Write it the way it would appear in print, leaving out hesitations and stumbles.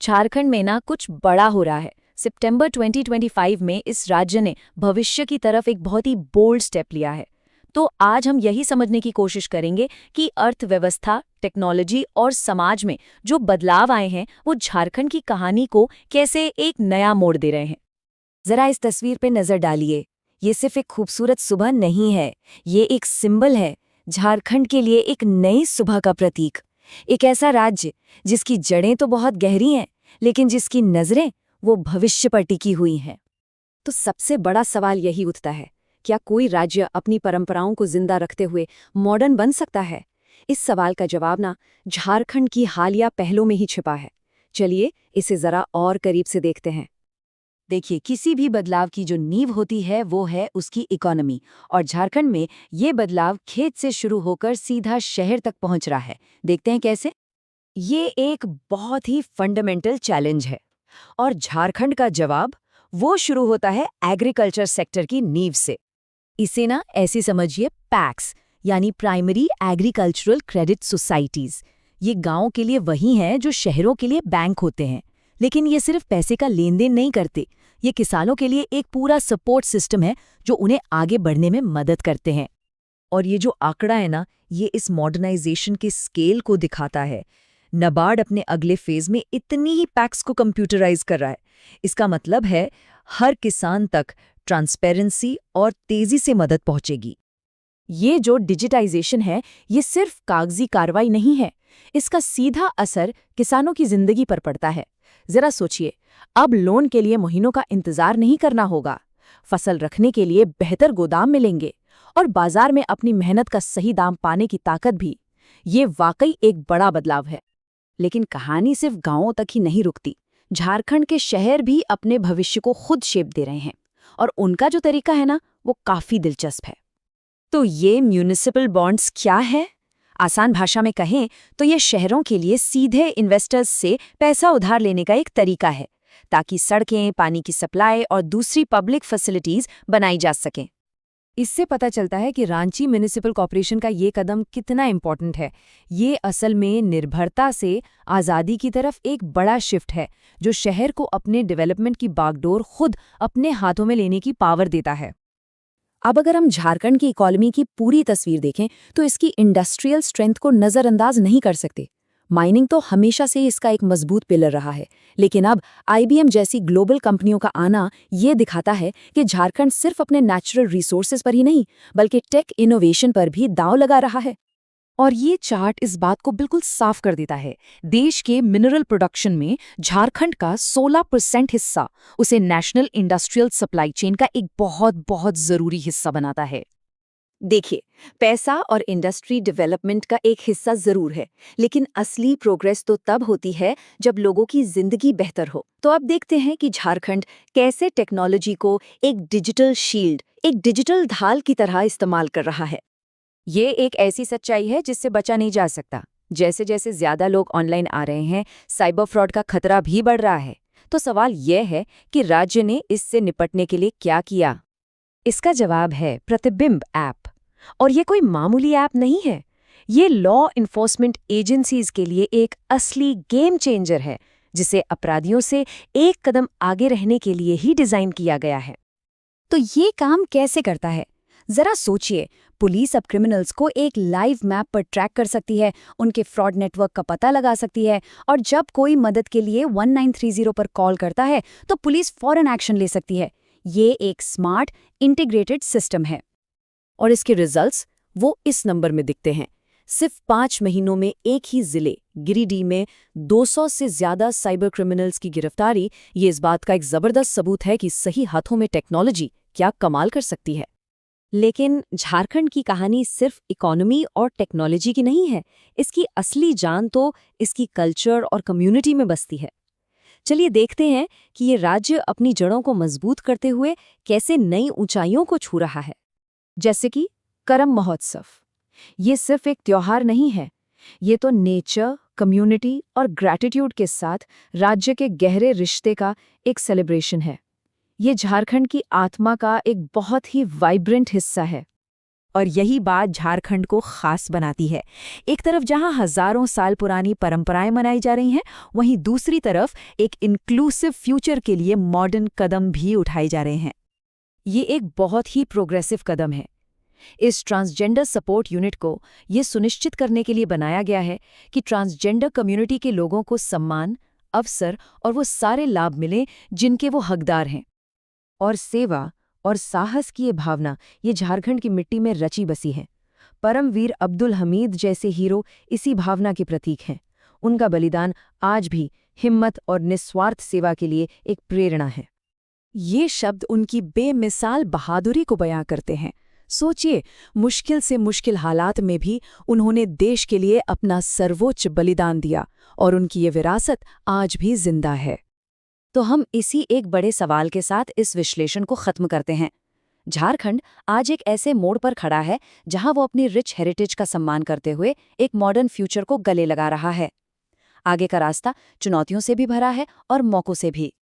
झारखंड में ना कुछ बड़ा हो रहा है। सितंबर 2025 में इस राज्य ने भविष्य की तरफ एक बहुत ही बोल्ड स्टेप लिया है। तो आज हम यही समझने की कोशिश करेंगे कि अर्थव्यवस्था, टेक्नोलॉजी और समाज में जो बदलाव आए हैं वो झारखंड की कहानी को कैसे एक नया मोड़ दे रहे हैं। जरा इस तस्वीर पे नजर डालिए। ये सिर्फ एक खूबसूरत सुबह नहीं है, ये एक सिंबल है, झारखंड के लिए एक नई सुबह का प्रतीक। एक ऐसा राज्य जिसकी जड़ें तो बहुत गहरी हैं, लेकिन जिसकी नजरें वो भविष्य पर टिकी हुई हैं। तो सबसे बड़ा सवाल यही उठता है, क्या कोई राज्य अपनी परंपराओं को जिंदा रखते हुए मॉडर्न बन सकता है? इस सवाल का जवाब ना झारखंड की हालिया पहलों में ही छिपा है। चलिए इसे जरा और करीब से देखते हैं। देखिए, किसी भी बदलाव की जो नींव होती है वो है उसकी इकोनॉमी, और झारखंड में ये बदलाव खेत से शुरू होकर सीधा शहर तक पहुंच रहा है। देखते हैं कैसे। ये एक बहुत ही फंडामेंटल चैलेंज है, और झारखंड का जवाब वो शुरू होता है एग्रीकल्चर सेक्टर की नींव से। इसे ना ऐसे समझिए, पैक्स यानी प्राइमरी एग्रीकल्चरल क्रेडिट सोसाइटीज। ये गांवों के लिए वही हैं जो शहरों के लिए बैंक होते हैं, लेकिन ये सिर्फ पैसे का लेन देन नहीं करते। ये किसानों के लिए एक पूरा सपोर्ट सिस्टम है जो उन्हें आगे बढ़ने में मदद करते हैं। और ये जो आंकड़ा है ना, ये इस मॉडर्नाइजेशन के स्केल को दिखाता है। नाबार्ड अपने अगले फेज में इतनी ही पैक्स को कंप्यूटराइज कर रहा है। इसका मतलब है हर किसान तक ट्रांसपेरेंसी और तेजी से मदद पहुंचेगी। ये जो डिजिटाइजेशन है, ये सिर्फ कागजी कार्रवाई नहीं है, इसका सीधा असर किसानों की जिंदगी पर पड़ता है। जरा सोचिए, अब लोन के लिए महीनों का इंतजार नहीं करना होगा, फसल रखने के लिए बेहतर गोदाम मिलेंगे, और बाजार में अपनी मेहनत का सही दाम पाने की ताकत भी। ये वाकई एक बड़ा बदलाव है। लेकिन कहानी सिर्फ गांवों तक ही नहीं रुकती। झारखंड के शहर भी अपने भविष्य को खुद शेप दे रहे हैं, और उनका जो तरीका है ना, वो काफी दिलचस्प है। तो ये म्यूनिसिपल बॉन्ड्स क्या है? आसान भाषा में कहें तो ये शहरों के लिए सीधे इन्वेस्टर्स से पैसा उधार लेने का एक तरीका है, ताकि सड़कें, पानी की सप्लाई और दूसरी पब्लिक फैसिलिटीज बनाई जा सकें। इससे पता चलता है कि रांची म्युनिसिपल कॉर्पोरेशन का ये कदम कितना इम्पोर्टेंट है। ये असल में निर्भरता से आज़ादी की तरफ एक बड़ा शिफ्ट है, जो शहर को अपने डेवलपमेंट की बागडोर खुद अपने हाथों में लेने की पावर देता है। अब अगर हम झारखंड की इकोनॉमी की पूरी तस्वीर देखें तो इसकी इंडस्ट्रियल स्ट्रेंथ को नज़रअंदाज नहीं कर सकते। माइनिंग तो हमेशा से इसका एक मजबूत पिलर रहा है, लेकिन अब आईबीएम जैसी ग्लोबल कंपनियों का आना ये दिखाता है कि झारखंड सिर्फ अपने नेचुरल रिसोर्सेज पर ही नहीं, बल्कि टेक इनोवेशन पर भी दांव लगा रहा है। और ये चार्ट इस बात को बिल्कुल साफ कर देता है। देश के मिनरल प्रोडक्शन में झारखंड का 16% हिस्सा उसे नेशनल इंडस्ट्रियल सप्लाई चेन का एक बहुत बहुत जरूरी हिस्सा बनाता है। देखिए, पैसा और इंडस्ट्री डेवलपमेंट का एक हिस्सा जरूर है, लेकिन असली प्रोग्रेस तो तब होती है जब लोगों की जिंदगी बेहतर हो। तो अब देखते हैं कि झारखंड कैसे टेक्नोलॉजी को एक डिजिटल शील्ड, एक डिजिटल ढाल की तरह इस्तेमाल कर रहा है। ये एक ऐसी सच्चाई है जिससे बचा नहीं जा सकता। जैसे जैसे ज्यादा लोग ऑनलाइन आ रहे हैं, साइबर फ्रॉड का खतरा भी बढ़ रहा है। तो सवाल यह है कि राज्य ने इससे निपटने के लिए क्या किया? इसका जवाब है प्रतिबिंब ऐप। और ये कोई मामूली ऐप नहीं है, ये लॉ इन्फोर्समेंट एजेंसीज के लिए एक असली गेम चेंजर है, जिसे अपराधियों से एक कदम आगे रहने के लिए ही डिजाइन किया गया है। तो ये काम कैसे करता है? जरा सोचिए, पुलिस अब क्रिमिनल्स को एक लाइव मैप पर ट्रैक कर सकती है, उनके फ्रॉड नेटवर्क का पता लगा सकती है, और जब कोई मदद के लिए 1930 पर कॉल करता है तो पुलिस फौरन एक्शन ले सकती है। ये एक स्मार्ट इंटीग्रेटेड सिस्टम है, और इसके रिजल्ट्स वो इस नंबर में दिखते हैं। सिर्फ 5 महीनों में एक ही जिले गिरिडीह में 200 से ज्यादा साइबर क्रिमिनल्स की गिरफ्तारी। ये इस बात का एक जबरदस्त सबूत है कि सही हाथों में टेक्नोलॉजी क्या कमाल कर सकती है। लेकिन झारखंड की कहानी सिर्फ इकोनॉमी और टेक्नोलॉजी की नहीं है। इसकी असली जान तो इसकी कल्चर और कम्युनिटी में बसती है। चलिए देखते हैं कि ये राज्य अपनी जड़ों को मजबूत करते हुए कैसे नई ऊंचाइयों को छू रहा है। जैसे कि करम महोत्सव। ये सिर्फ एक त्योहार नहीं है, ये तो नेचर, कम्युनिटी और ग्रैटिट्यूड के साथ राज्य के गहरे रिश्ते का एक सेलिब्रेशन है। ये झारखंड की आत्मा का एक बहुत ही वाइब्रेंट हिस्सा है। और यही बात झारखंड को खास बनाती है। एक तरफ जहां हजारों साल पुरानी परंपराएं मनाई जा रही हैं, वहीं दूसरी तरफ एक इंक्लूसिव फ्यूचर के लिए मॉडर्न कदम भी उठाए जा रहे हैं। ये एक बहुत ही प्रोग्रेसिव कदम है। इस ट्रांसजेंडर सपोर्ट यूनिट को ये सुनिश्चित करने के लिए बनाया गया है कि ट्रांसजेंडर कम्युनिटी के लोगों को सम्मान, अवसर और वो सारे लाभ मिलें जिनके वो हकदार हैं। और सेवा और साहस की ये भावना ये झारखंड की मिट्टी में रची बसी है। परमवीर अब्दुल हमीद जैसे हीरो इसी भावना के प्रतीक हैं। उनका बलिदान आज भी हिम्मत और निस्वार्थ सेवा के लिए एक प्रेरणा है। ये शब्द उनकी बेमिसाल बहादुरी को बयां करते हैं। सोचिए, मुश्किल से मुश्किल हालात में भी उन्होंने देश के लिए अपना सर्वोच्च बलिदान दिया और उनकी ये विरासत आज भी जिंदा है। तो हम इसी एक बड़े सवाल के साथ इस विश्लेषण को खत्म करते हैं। झारखंड आज एक ऐसे मोड़ पर खड़ा है जहां वो अपनी रिच हेरिटेज का सम्मान करते हुए एक मॉडर्न फ्यूचर को गले लगा रहा है। आगे का रास्ता चुनौतियों से भी भरा है और मौकों से भी।